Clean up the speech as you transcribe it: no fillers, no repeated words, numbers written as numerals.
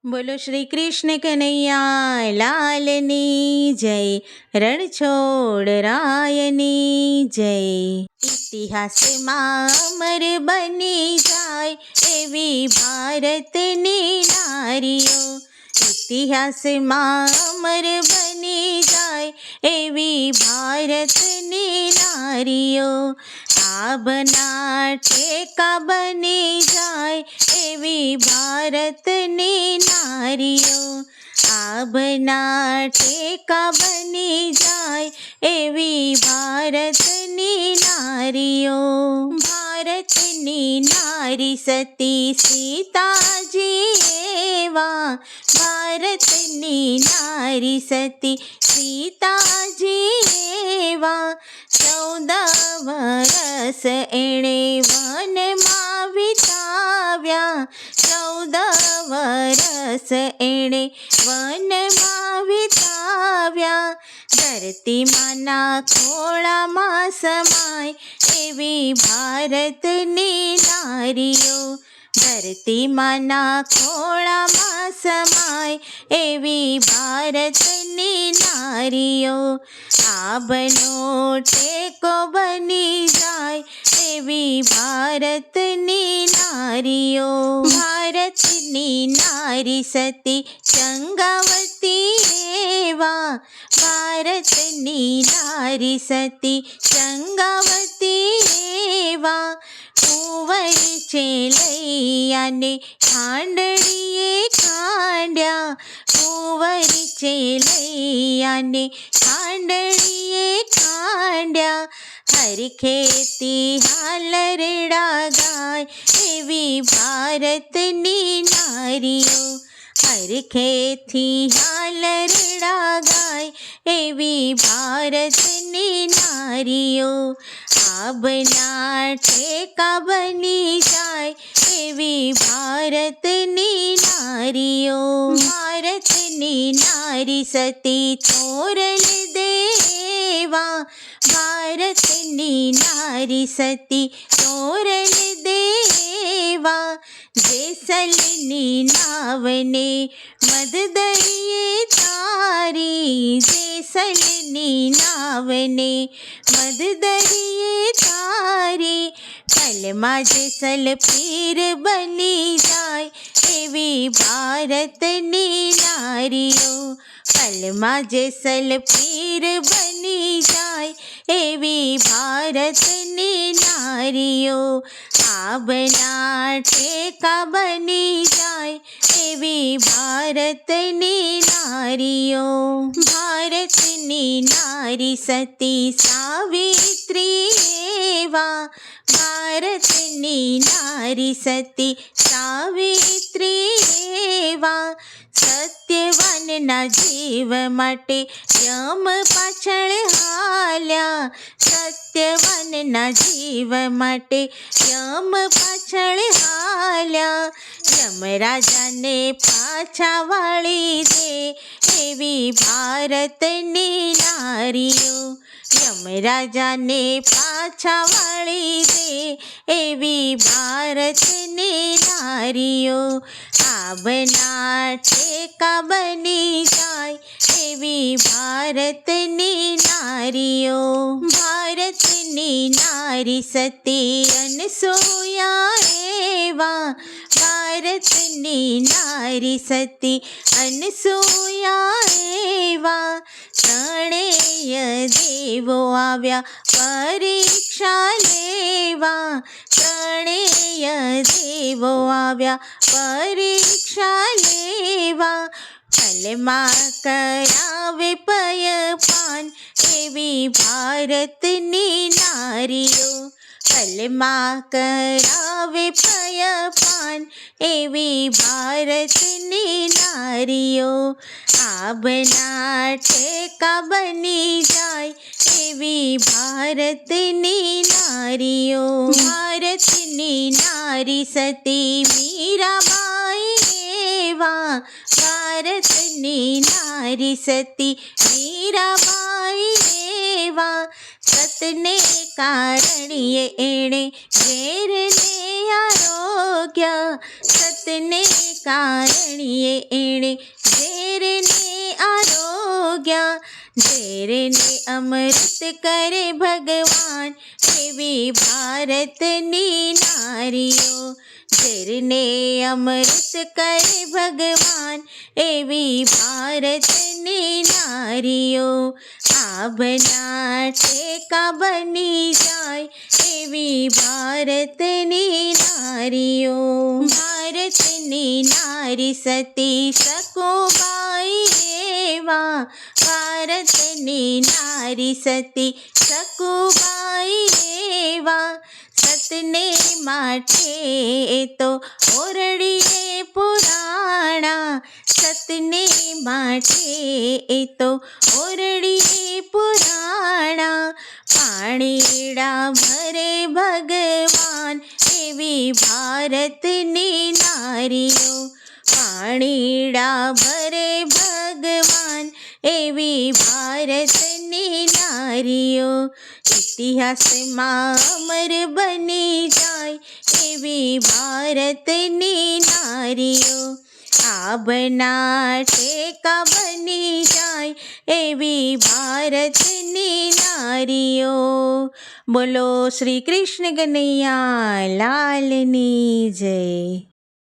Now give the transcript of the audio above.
બોલો શ્રી કૃષ્ણ કનૈયા લાલની જય, રણછોડ રાયની જય. ઇતિહાસમાં અમર બની જાય એવી ભારતની નારીઓ, ઇતિહાસમાં અમર બની જાય એવી ભારતની નારીઓ. આબના ટેકા બની જાય એવી ભારતની નારીઓ, આબના ટેકા બની જાય એવી ભારતની નારીઓ. ભારતની નારી સતી સીતાજી એવા, ભારતની નારી સતી સીતાજી એવા. 14 વરસ એણે વનમાં વિતાવ્યા, 14 વરસ એણે વનમાં વિતાવ્યા. ધરતી માના ખોળામાં સમાય એવી ભારતની નારીઓ, ધરતી માના ખોળામાં સમાય એવી ભારતની નારીઓ. આબનો ટેકો બની જાય એવી ભારતની નારીઓ. ભારતની નારી સતી ચંગાવતી એવા, ભારતની નારી સતી ચંગાવતી એવા. કુંવર ચેલૈયાને ખાંડણીએ ખાંડ્યા, કુંવર ચેલૈયાને ખાંડણીએ ખાંડ્યા. હરખેથી હાલરડા ગાય એવી ભારતની નારીઓ, હરખેથી હાલરડા ગાય એવી ભારતની નારીઓ. આબના ટેકા બની જાય એવી ભારતની નારીઓ. ભારતની નારી સતી તોરલ દેવા, ભારતની નારી સતી તોરલ દેવા. જેસલની નાવને મદદરિયે તારી, જેસલની નાવને મદદરિયે તારી. પલમાં જેસલ પીર બની જાય એવી ભારતની નારીઓ, પલમાં જેસલ પીર બની જાય એવી ભારતની નારીઓ. આબના ટેકા બની જાય એવી ભારતની નારીઓ. ભારતની નારી સતી સાવિત્રી એવા, ભારતની નારી સતી સાવિત્રી એવા. સત્યવાનના જીવ માટે યમ પાછળ હાલ્યા, સત્યવાનના જીવ માટે યમ પાછળ હાલ્યા. યમરાજાને પાછા વાળી દે એવી ભારતની નારીઓ, યમરાજાને પાછા વાળી દે એવી ભારતની નારીઓ. આબના ટેકા બની જાય એવી ભારતની નારીઓ. ભારતની નારી સતી અનસૂયા એવા, ભારતની નારી સતી અનસૂયા એવા. ત્રણેય દેવો આવ્યા પરીક્ષા લેવા, ત્રણેય દેવો આવ્યા પરીક્ષા લેવા. પલમાં કરાવે પયપાન એવી ભારતની નારીઓ, પલમાં કરાવે પયપાન એવી ભારતની નારીઓ. આબના ટેકા બની જાય એવી ભારતની નારીઓ. ભારતની નારી સતી મીરાબાઈ એવા, ભારતની નારી સતી મીરાબાઈ એવા. સતને કારણીએ એણે ઝેરને આરોગ્ય, સત સતને કારણીએ એણે ઝેરને આરોગ્યા. ઝેરને અમૃત કરે ભગવાન એવી ભારતની નારીઓ. ઝેરને અમૃત કરે ભગવાન એવી ભારતની નારીઓ. આભના ટેકા બની જાય એવી ભારતની નારીઓ. ભારતની નારી સતી સકુબાઈ એવા. ભારતની નારી સતી સકુબાઈ એવા. સતને માટે તો ઓરડીએ પુરાણા. સતને માટે તો ઓરડીએ પુરાણા. પાણીડા ભરે ભગવાન એવી ભારતની નારીઓ. પાણીડા ભરે ભગવાન એવી ભારતની નારીઓ. ઇતિહાસમાં અમર બની જાય એવી ભારતની નારીઓ. આભના ટેકા બની જાય એવી ભારતની નારીઓ. બોલો શ્રી કૃષ્ણ કનૈયા લાલની જય.